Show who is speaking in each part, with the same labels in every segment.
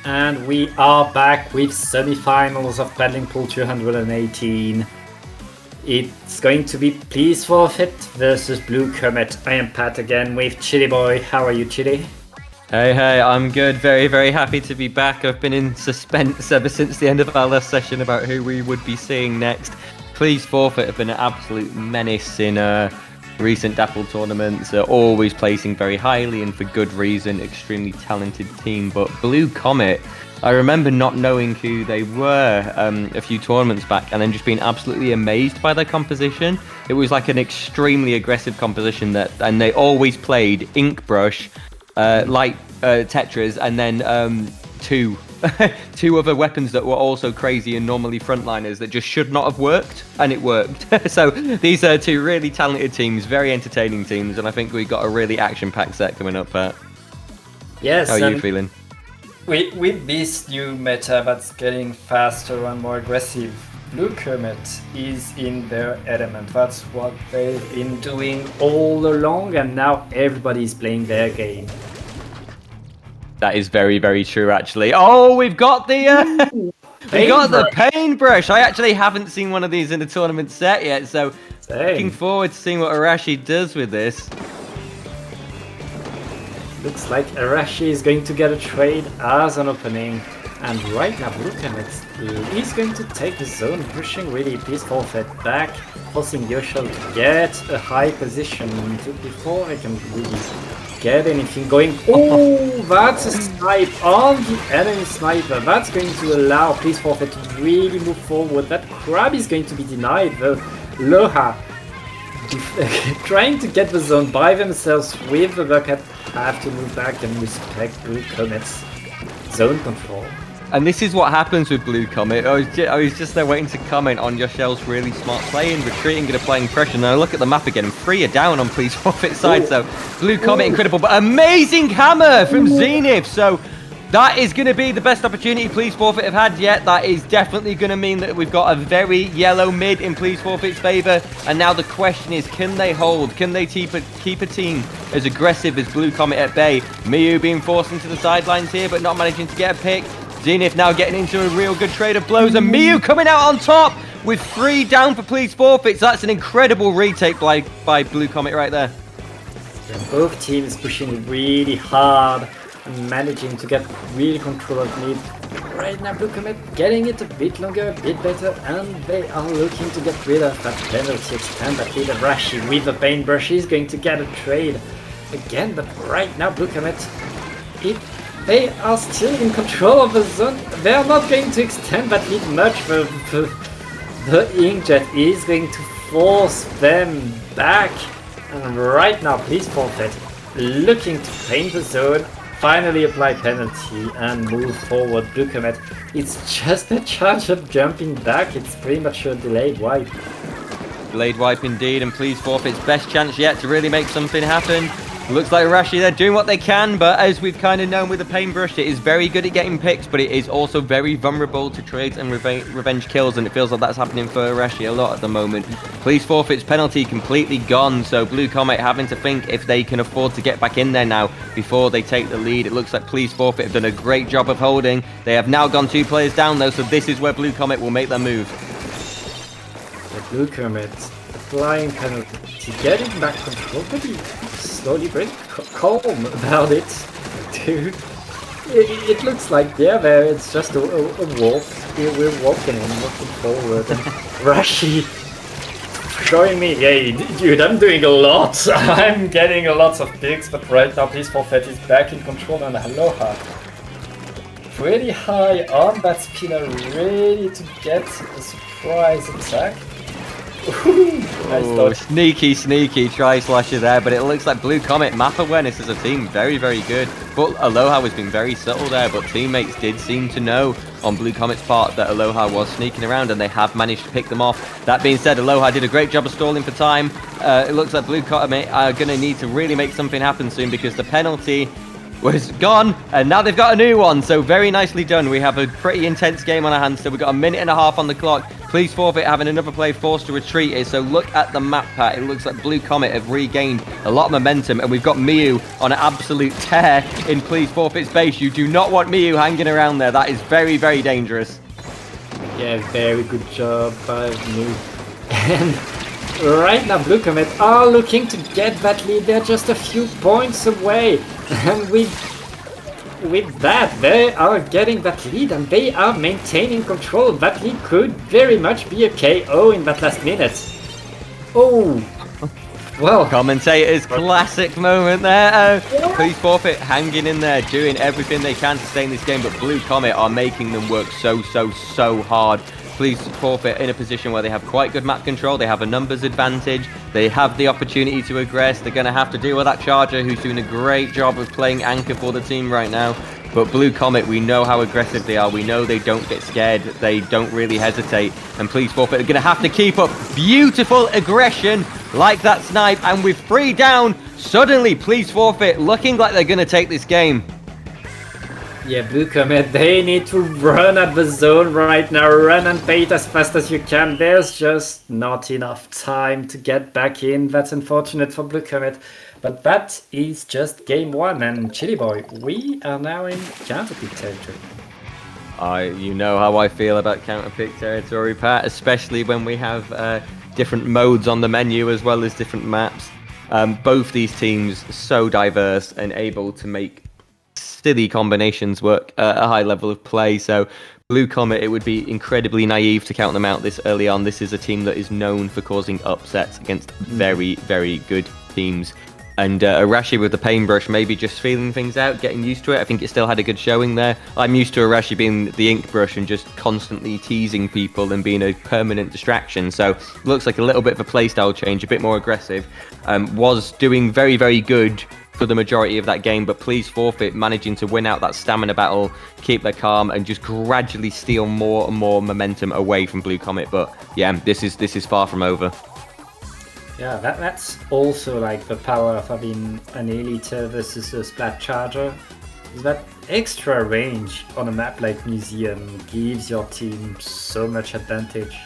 Speaker 1: And we are back with semifinals of Paddling Pool 218. It's going to be Please Forfeit versus Blue Comet. I am Pat again with Chili Boy. How are you, Chili?
Speaker 2: Hey, I'm good. Very happy to be back. I've been in suspense ever since the end of our last session about who we would be seeing next. Please Forfeit have been an absolute menace in recent Dapple tournaments. They're always placing very highly and for good reason. Extremely talented team. But Blue Comet, I remember not knowing who they were a few tournaments back and then just being absolutely amazed by their composition. It was like an extremely aggressive composition and they always played Ink Brush, light Tetras, and then two other weapons that were also crazy and normally frontliners that just should not have worked, and it worked. So these are two really talented teams, very entertaining teams, and I think we got a really action-packed set coming up, Pat.
Speaker 1: Yes.
Speaker 2: How are you feeling?
Speaker 3: With this new meta that's getting faster and more aggressive, Blue Comet is in their element. That's what they've been doing
Speaker 1: all along, and now everybody's playing their game.
Speaker 2: That is very true, actually. Oh, we've got the paintbrush. I actually haven't seen one of these in a tournament set yet, so looking forward to seeing what Arashi does with this.
Speaker 1: Looks like Arashi is going to get a trade as an opening. And right now, Blue Comet is going to take the zone, pushing really Please Forfeit back, forcing Yoshio to get a high position before they can really get anything going. Oh, that's a snipe on the enemy sniper. That's going to allow Please Forfeit to really move forward. That grab is going to be denied, though. Loha trying to get the zone by themselves with the bucket have to move back and respect Blue Comet's zone control.
Speaker 2: And this is what happens with Blue Comet. I was just there waiting to comment on Yoshiel's really smart play and retreating and applying pressure. And I look at the map again and 3 are down on Please Forfeit side. So Blue Comet incredible, but amazing hammer from Zenith. So that is going to be the best opportunity Please Forfeit have had yet. That is definitely going to mean that we've got a very yellow mid in Please Forfeit's favour. And now the question is, can they hold? Can they keep a team as aggressive as Blue Comet at bay? Miyu being forced into the sidelines here, but not managing to get a pick. Zenith now getting into a real good trade of blows, and Miyu coming out on top with 3 down for Please Forfeit. So that's an incredible retake by Blue Comet right there.
Speaker 1: Both teams pushing really hard and managing to get really control of mid. Right now, Blue Comet getting it a bit longer, a bit better, and they are looking to get rid of that penalty, expand that lead. Rashi with the paintbrush is going to get a trade again, but right now, Blue Comet, they are still in control of the zone. They are not going to extend that lead much. The Inkjet is going to force them back. And right now, Please Forfeit looking to paint the zone, finally apply penalty and move forward. Blue Comet, it's just a charge up jumping back. It's pretty much a delayed wipe.
Speaker 2: Delayed wipe indeed, and Please Forfeit's best chance yet to really make something happen. Looks like Rashi, they're doing what they can, but as we've kind of known with the paintbrush, it is very good at getting picks, but it is also very vulnerable to trades and revenge kills, and it feels like that's happening for Rashi a lot at the moment. Please Forfeit's penalty completely gone, so Blue Comet having to think if they can afford to get back in there now before they take the lead. It looks like Please Forfeit have done a great job of holding. They have now gone 2 players down though, so this is where Blue Comet will make their move.
Speaker 1: The Blue Comet applying penalty, getting back control, but he slowly very calm about it too. It looks like there it's just a walk. We're walking forward, and Rashi showing me, hey dude, I'm doing a lot. I'm getting a lot of picks, but right now Please Forfeit is back in control, and Aloha pretty high on that spinner, ready to get a surprise attack.
Speaker 2: Nice sneaky tri-slasher there, but it looks like Blue Comet map awareness as a team very good, but Aloha was being very subtle there, but teammates did seem to know on Blue Comet's part that Aloha was sneaking around, and they have managed to pick them off. That being said, Aloha did a great job of stalling for time. It looks like Blue Comet are going to need to really make something happen soon, because the penalty was gone, and now they've got a new one, so very nicely done. We have a pretty intense game on our hands, so we've got a minute and a half on the clock. Please Forfeit having another play forced to retreat here, so look at the map, Pat. It looks like Blue Comet have regained a lot of momentum, and we've got Miu on an absolute tear in Please Forfeit's base. You do not want Miu hanging around there. That is very, very dangerous.
Speaker 1: Yeah, very good job by Miu. And right now, Blue Comet are looking to get that lead. They're just a few points away. And with that, they are getting that lead and they are maintaining control. That lead could very much be a KO in that last minute. Oh, well.
Speaker 2: Commentator's classic moment there. Please Forfeit hanging in there, doing everything they can to stay in this game, but Blue Comet are making them work so hard. Please Forfeit in a position where they have quite good map control. They have a numbers advantage. They have the opportunity to aggress. They're going to have to deal with that Charger, who's doing a great job of playing anchor for the team right now. But Blue Comet, we know how aggressive they are. We know they don't get scared. They don't really hesitate. And Please Forfeit are going to have to keep up beautiful aggression like that snipe. And with 3 down, suddenly Please Forfeit looking like they're going to take this game.
Speaker 1: Yeah, Blue Comet, they need to run at the zone right now. Run and bait as fast as you can. There's just not enough time to get back in. That's unfortunate for Blue Comet. But that is just game 1. And Chili Boy, we are now in counterpick territory.
Speaker 2: You know how I feel about counterpick territory, Pat, especially when we have different modes on the menu as well as different maps. Both these teams so diverse and able to make silly combinations work at a high level of play. So Blue Comet, it would be incredibly naive to count them out this early on. This is a team that is known for causing upsets against very, very good teams. And Arashi with the paintbrush, maybe just feeling things out, getting used to it. I think it still had a good showing there. I'm used to Arashi being the ink brush and just constantly teasing people and being a permanent distraction. So looks like a little bit of a playstyle change, a bit more aggressive. Was doing very, very good for the majority of that game, but Please Forfeit managing to win out that stamina battle, keep their calm, and just gradually steal more and more momentum away from Blue Comet. But yeah, this is far from over.
Speaker 1: Yeah, that's also like the power of having an Elite versus a Splat Charger. That extra range on a map like Museum gives your team so much advantage.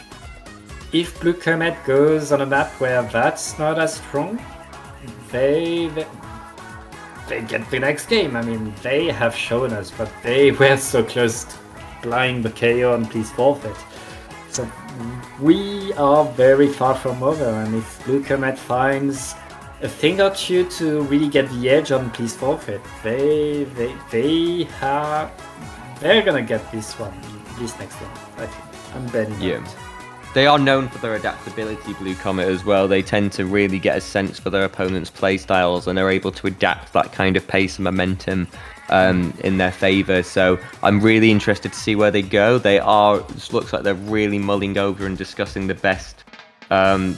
Speaker 1: If Blue Comet goes on a map where that's not as strong, they get the next game. I mean, they have shown us, but they were so close to applying the KO on Please Forfeit. So we are very far from over, and if Blue Comet finds a thing or two to really get the edge on Please Forfeit, they're gonna get this next one. I think I'm betting on it.
Speaker 2: They are known for their adaptability, Blue Comet, as well. They tend to really get a sense for their opponent's play styles and are able to adapt that kind of pace and momentum in their favour. So I'm really interested to see where they go. It looks like they're really mulling over and discussing the best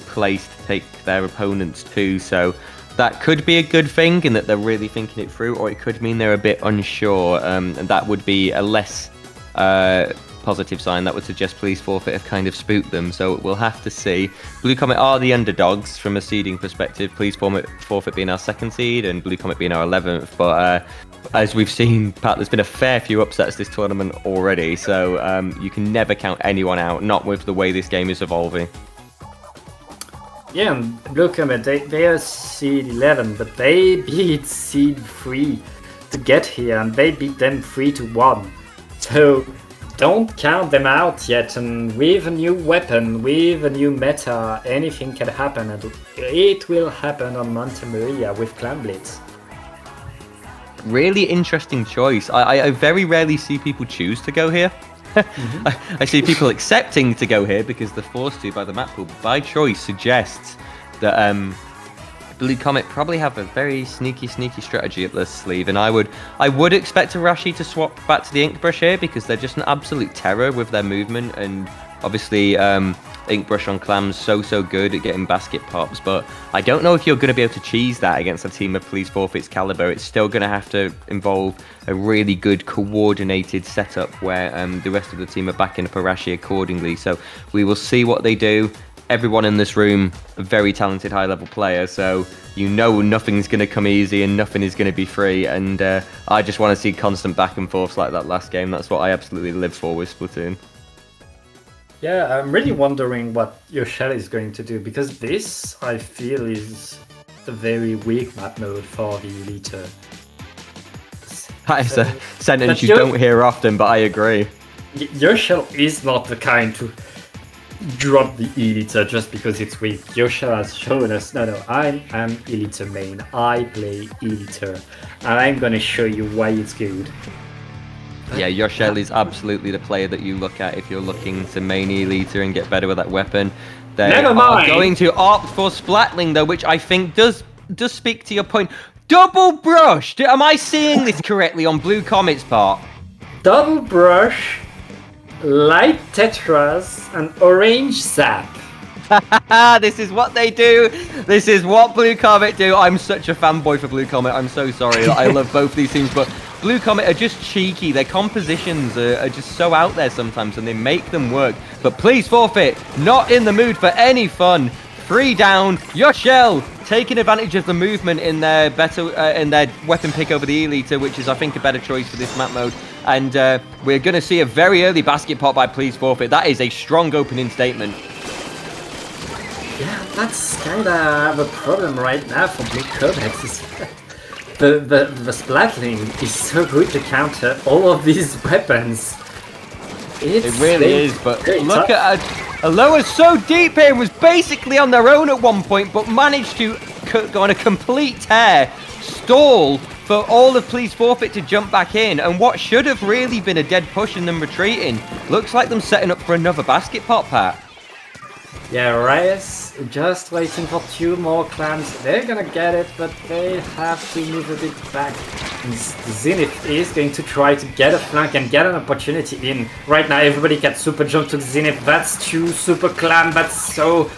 Speaker 2: place to take their opponents to. So that could be a good thing in that they're really thinking it through, or it could mean they're a bit unsure, and that would be a less positive sign. That would suggest Please Forfeit have kind of spooked them, so we'll have to see. Blue Comet are the underdogs from a seeding perspective, Please Forfeit being our 2nd seed and Blue Comet being our 11th, but as we've seen, Pat, there's been a fair few upsets this tournament already, so you can never count anyone out, not with the way this game is evolving.
Speaker 1: Yeah, and Blue Comet, they are seed 11, but they beat seed 3 to get here, and they beat them 3-1. So don't count them out yet, and with a new weapon, with a new meta, anything can happen, and it will happen on Manta Maria with Clan Blitz.
Speaker 2: Really interesting choice. I very rarely see people choose to go here. I see people accepting to go here because they're forced to by the map pool. But by choice suggests that Blue Comet probably have a very sneaky strategy up their sleeve, and I would expect Arashi to swap back to the ink brush here because they're just an absolute terror with their movement, and obviously ink brush on Clams so good at getting basket pops, but I don't know if you're going to be able to cheese that against a team of Please Forfeit's caliber. It's still going to have to involve a really good coordinated setup where the rest of the team are backing up Arashi accordingly, so we will see what they do. everyone in this room a very talented high-level player, so you know nothing's going to come easy and nothing is going to be free, and I just want to see constant back and forths like that last game. That's what I absolutely live for with Splatoon.
Speaker 1: Yeah, I'm really wondering what your shell is going to do, because this, I feel, is a very weak map mode for the Eliter.
Speaker 2: That is a sentence
Speaker 1: but
Speaker 2: you don't hear often, but I agree.
Speaker 1: Your shell is not the kind to drop the Eliter just because it's weak. Your shell has shown us, no, I'm Eliter main, I play Eliter, and I'm gonna show you why it's good.
Speaker 2: Yeah, your shell is absolutely the player that you look at if you're looking to main Eliter and get better with that weapon. They
Speaker 1: Never mind.
Speaker 2: are going to opt for Splatling, though, which I think does speak to your point. Double brush! Am I seeing this correctly on Blue Comet's part?
Speaker 1: Double brush, light tetras, and orange zap.
Speaker 2: This is what they do. This is what Blue Comet do. I'm such a fanboy for Blue Comet. I'm so sorry. I love both these teams, but Blue Comet are just cheeky. Their compositions are just so out there sometimes, and they make them work. But please forfeit. Not in the mood for any fun. 3 down. Your shell taking advantage of the movement in their in their weapon pick over the Eliter, which is, I think, a better choice for this map mode. And we're going to see a very early basket pot by Please Forfeit. That is a strong opening statement.
Speaker 1: Yeah, that's kind of a problem right now for Blue Comet. The Splatling is so good to counter all of these weapons.
Speaker 2: It really is, but look at Aloha's so deep here, was basically on their own at one point, but managed to go on a complete tear, stall for all of Please Forfeit to jump back in, and what should have really been a dead push and them retreating, looks like them setting up for another basket pot, Pat.
Speaker 1: Yeah, Reyes just waiting for 2 more clans. They're gonna get it, but they have to move a bit back. And Zenith is going to try to get a flank and get an opportunity in. Right now, everybody can super jump to Zenith. That's 2 super clan. That's so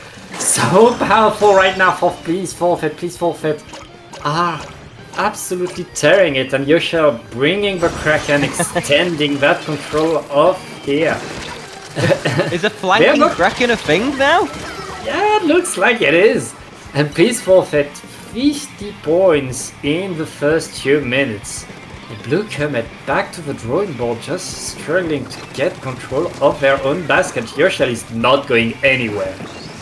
Speaker 1: powerful right now for Please Forfeit. Please Forfeit. Absolutely tearing it. And Yosha bringing the Kraken, extending that control off here.
Speaker 2: Is a flanking Kraken a thing now?
Speaker 1: Yeah, it looks like it is. And Please Forfeit 50 points in the first 2 minutes. The Blue Comet back to the drawing board, just struggling to get control of their own basket. Yoshel is not going anywhere.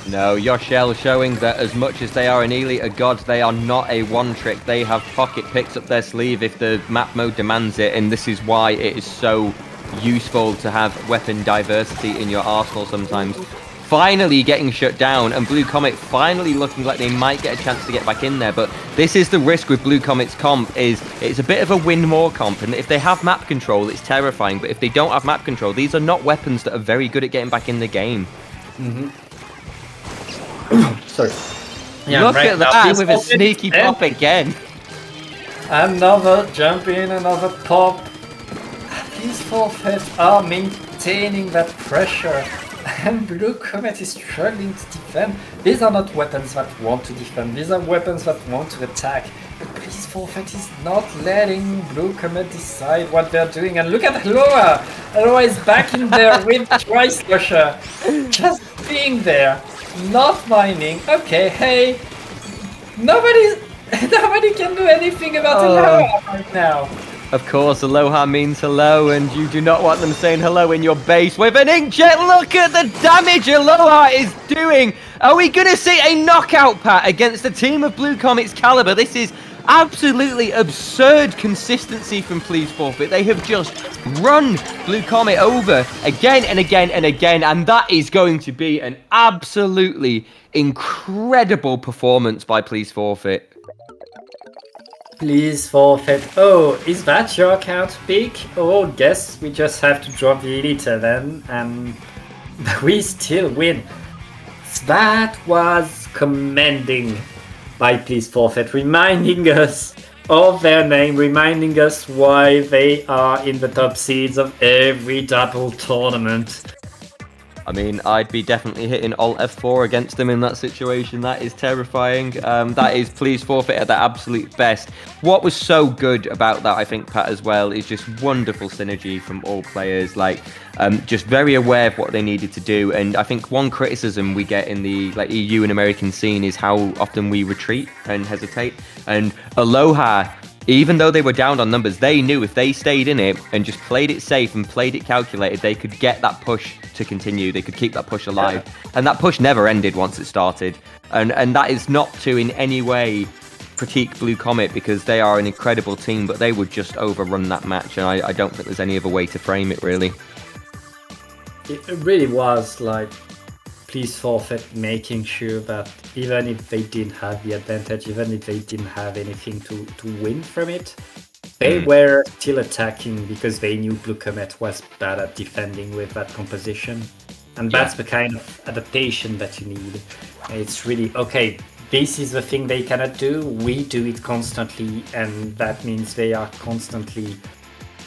Speaker 2: No, Yoshel showing that as much as they are an Elite god, they are not a one-trick. They have pocket picks up their sleeve if the map mode demands it, and this is why it is so useful to have weapon diversity in your arsenal sometimes. Finally getting shut down, and Blue Comet finally looking like they might get a chance to get back in there, but this is the risk with Blue Comet's comp, is it's a bit of a win more comp, and if they have map control it's terrifying, but if they don't have map control, these are not weapons that are very good at getting back in the game.
Speaker 1: Sorry. Yeah,
Speaker 2: look at that with a sneaky pop again.
Speaker 3: Another jump in, another pop. Please Forfeit are maintaining that pressure, and Blue Comet is struggling to defend. These are not weapons that want to defend, these are weapons that want to attack. But Please Forfeit is not letting Blue Comet decide what they're doing. And look at Aloha! Aloha is back in there with Twice Rusher, just being there, not mining. Okay, hey, nobody can do anything about Aloha right now.
Speaker 2: Of course, Aloha means hello, and you do not want them saying hello in your base with an inkjet. Look at the damage Aloha is doing. Are we going to see a knockout, Pat, against the team of Blue Comet's caliber? This is absolutely absurd consistency from Please Forfeit. They have just run Blue Comet over again and again and again, and that is going to be an absolutely incredible performance by Please Forfeit.
Speaker 1: Please Forfeit. Oh, is that your account pick? Oh, guess we just have to drop the Elite then, and we still win. That was commending by Please Forfeit, reminding us of their name, reminding us why they are in the top seeds of every Dapple tournament.
Speaker 2: I mean, I'd be definitely hitting Alt F4 against them in that situation. That is terrifying. That is please forfeit at their absolute best. What was so good about that, I think, Pat, as well, is just wonderful synergy from all players. Like, just very aware of what they needed to do. And I think one criticism we get in the EU and American scene is how often we retreat and hesitate. And Aloha, even though they were down on numbers, they knew if they stayed in it and just played it safe and played it calculated, they could get that push to continue. They could keep that push alive. And that push never ended once it started. And that is not to in any way critique Blue Comet, because they are an incredible team, but they would just overrun that match. And I don't think there's any other way to frame it, really.
Speaker 1: It really was like please forfeit, making sure that even if they didn't have the advantage, even if they didn't have anything to win from it, they were still attacking because they knew Blue Comet was bad at defending with that composition. And that's the kind of adaptation that you need. It's really, okay, this is the thing they cannot do, we do it constantly, and that means they are constantly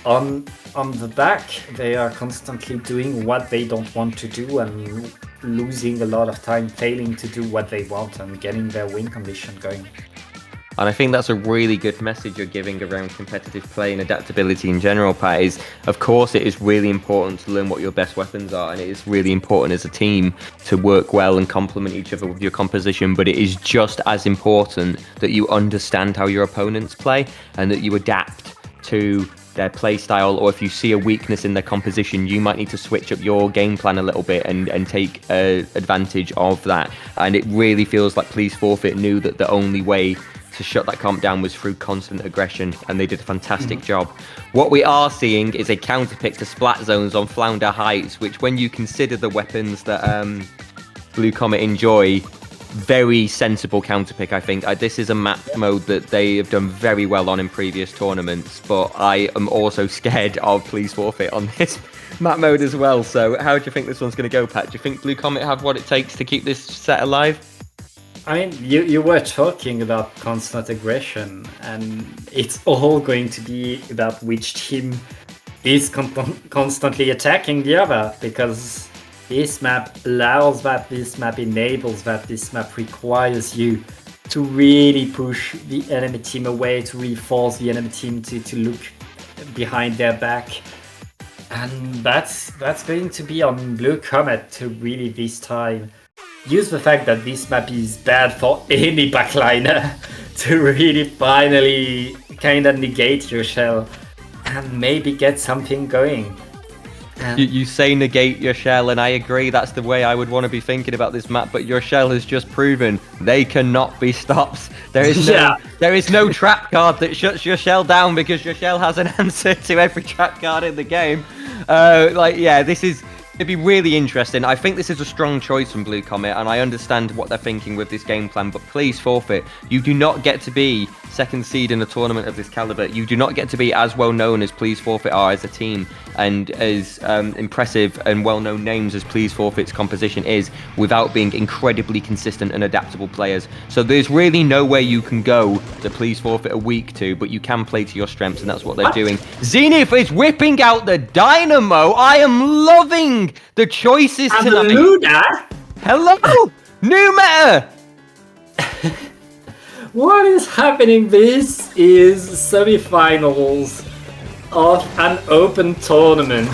Speaker 1: on the back, they are constantly doing what they don't want to do and losing a lot of time failing to do what they want and getting their win condition going.
Speaker 2: And I think that's a really good message you're giving around competitive play and adaptability in general, Pat, is of course it is really important to learn what your best weapons are, and it is really important as a team to work well and complement each other with your composition, but it is just as important that you understand how your opponents play and that you adapt to their play style, or if you see a weakness in their composition, you might need to switch up your game plan a little bit and take advantage of that. And it really feels like Please Forfeit knew that the only way to shut that comp down was through constant aggression, and they did a fantastic job. What we are seeing is a counterpick to splat zones on Flounder Heights, which when you consider the weapons that Blue Comet enjoy, very sensible counterpick, I think. This is a map mode that they have done very well on in previous tournaments, but I am also scared of Please Forfeit on this map mode as well. So how do you think this one's going to go, Pat? Do you think Blue Comet have what it takes to keep this set alive?
Speaker 1: I mean, you were talking about constant aggression, and it's all going to be about which team is constantly attacking the other, because this map allows that, this map enables that, this map requires you to really push the enemy team away, to really force the enemy team to look behind their back. And that's going to be on Blue Comet to really this time use the fact that this map is bad for any backliner to really finally kind of negate your shell and maybe get something going.
Speaker 2: You say negate your shell, and I agree, that's the way I would want to be thinking about this map, but your shell has just proven they cannot be stopped. There is no trap card that shuts your shell down, because your shell has an answer to every trap card in the game. It'd be really interesting. I think this is a strong choice from Blue Comet, and I understand what they're thinking with this game plan, but Please Forfeit. You do not get to be second seed in a tournament of this caliber. You do not get to be as well known as Please Forfeit are as a team, and as impressive and well-known names as Please Forfeit's composition is, without being incredibly consistent and adaptable players. So there's really nowhere you can go that Please Forfeit are weak to, but you can play to your strengths, and that's what they're doing. Zenith is whipping out the Dynamo. I am loving the choices
Speaker 1: and
Speaker 2: tonight.
Speaker 1: Luna?
Speaker 2: Hello! New meta!
Speaker 1: What is happening? This is semifinals of an open tournament.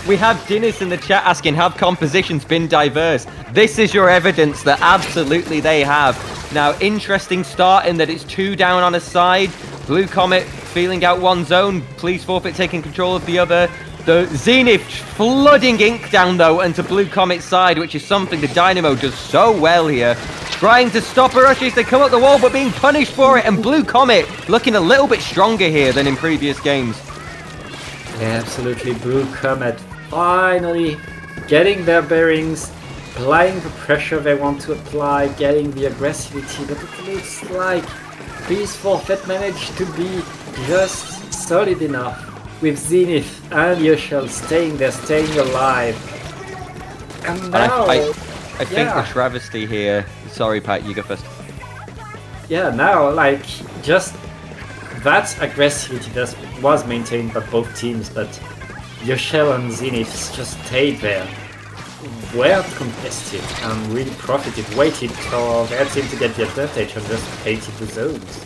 Speaker 2: We have Dennis in the chat asking, have compositions been diverse? This is your evidence that absolutely they have. Now, interesting start in that it's 2 down on a side. Blue Comet feeling out one zone. Please Forfeit taking control of the other. The Zenith flooding ink down though into Blue Comet's side, which is something the Dynamo does so well here. Trying to stop a rush as they come up the wall, but being punished for it. And Blue Comet looking a little bit stronger here than in previous games.
Speaker 1: Yeah, absolutely. Blue Comet finally getting their bearings, applying the pressure they want to apply, getting the aggressivity, but it looks like Please Forfeit managed to be just solid enough with Zenith and Yoshel staying there, staying alive. And now...
Speaker 2: I think the travesty here... Sorry, Pat, you go first.
Speaker 1: Yeah, now, like, just that aggressivity that was maintained by both teams, but Yoshel and Zenith just stayed there, were competitive and really profited, waited for their team to get the advantage and just painted the zones.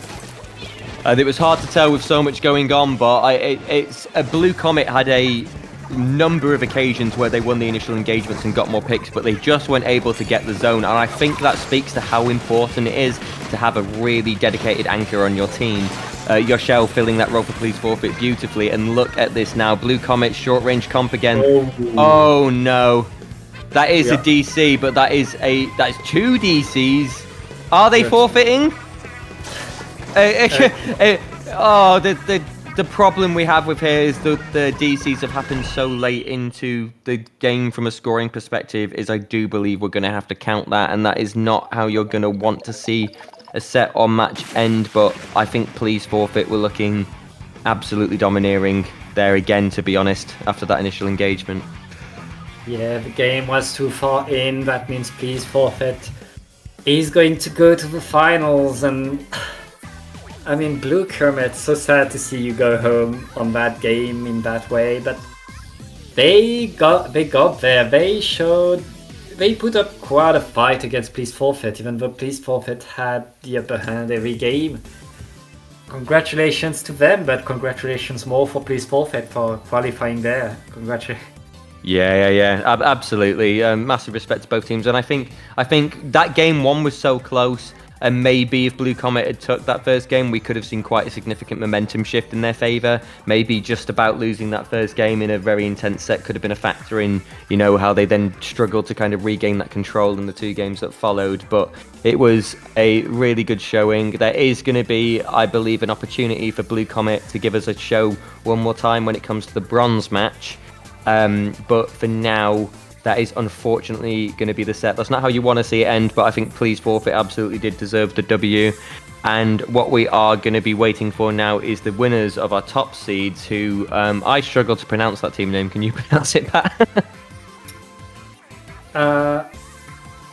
Speaker 2: It was hard to tell with so much going on, but it's Blue Comet had a number of occasions where they won the initial engagements and got more picks, but they just weren't able to get the zone. And I think that speaks to how important it is to have a really dedicated anchor on your team. Yoshel filling that role for Please Forfeit beautifully. And look at this now. Blue Comet short range comp again. Oh no. That is a DC, but that's two DCs. Are they forfeiting? The problem we have with here is that the DCs have happened so late into the game from a scoring perspective, is I do believe we're going to have to count that, and that is not how you're going to want to see a set or match end, but I think Please Forfeit were looking absolutely domineering there again, to be honest, after that initial engagement.
Speaker 1: Yeah, the game was too far in, that means Please Forfeit is going to go to the finals, and I mean, Blue Comet, so sad to see you go home on that game in that way, but they got there, they put up quite a fight against Please Forfeit, even though Please Forfeit had the upper hand every game. Congratulations to them, but congratulations more for Please Forfeit for qualifying there. Congratulations.
Speaker 2: Yeah, absolutely. Massive respect to both teams, and I think that game one was so close, and maybe if Blue Comet had took that first game, we could have seen quite a significant momentum shift in their favour. Maybe just about losing that first game in a very intense set could have been a factor in, you know, how they then struggled to kind of regain that control in the two games that followed. But it was a really good showing. There is going to be, I believe, an opportunity for Blue Comet to give us a show one more time when it comes to the bronze match. But for now, that is unfortunately going to be the set. That's not how you want to see it end, but I think Please Forfeit absolutely did deserve the W. And what we are going to be waiting for now is the winners of our top seeds, who I struggle to pronounce that team name. Can you pronounce it, Pat?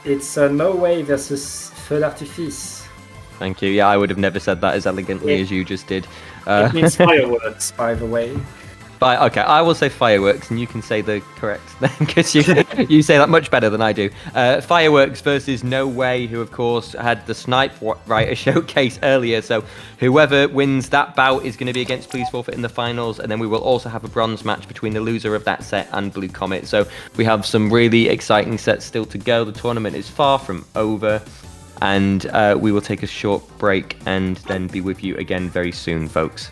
Speaker 1: It's Norway versus Feu d'Artifice.
Speaker 2: Thank you. Yeah, I would have never said that as elegantly as you just did.
Speaker 1: It means fireworks, by the way.
Speaker 2: Okay, I will say fireworks, and you can say the correct thing, because you say that much better than I do. Fireworks versus No Way, who of course had the Snipe Writer showcase earlier. So whoever wins that bout is going to be against Please Forfeit in the finals, and then we will also have a bronze match between the loser of that set and Blue Comet. So we have some really exciting sets still to go. The tournament is far from over, and we will take a short break and then be with you again very soon, folks.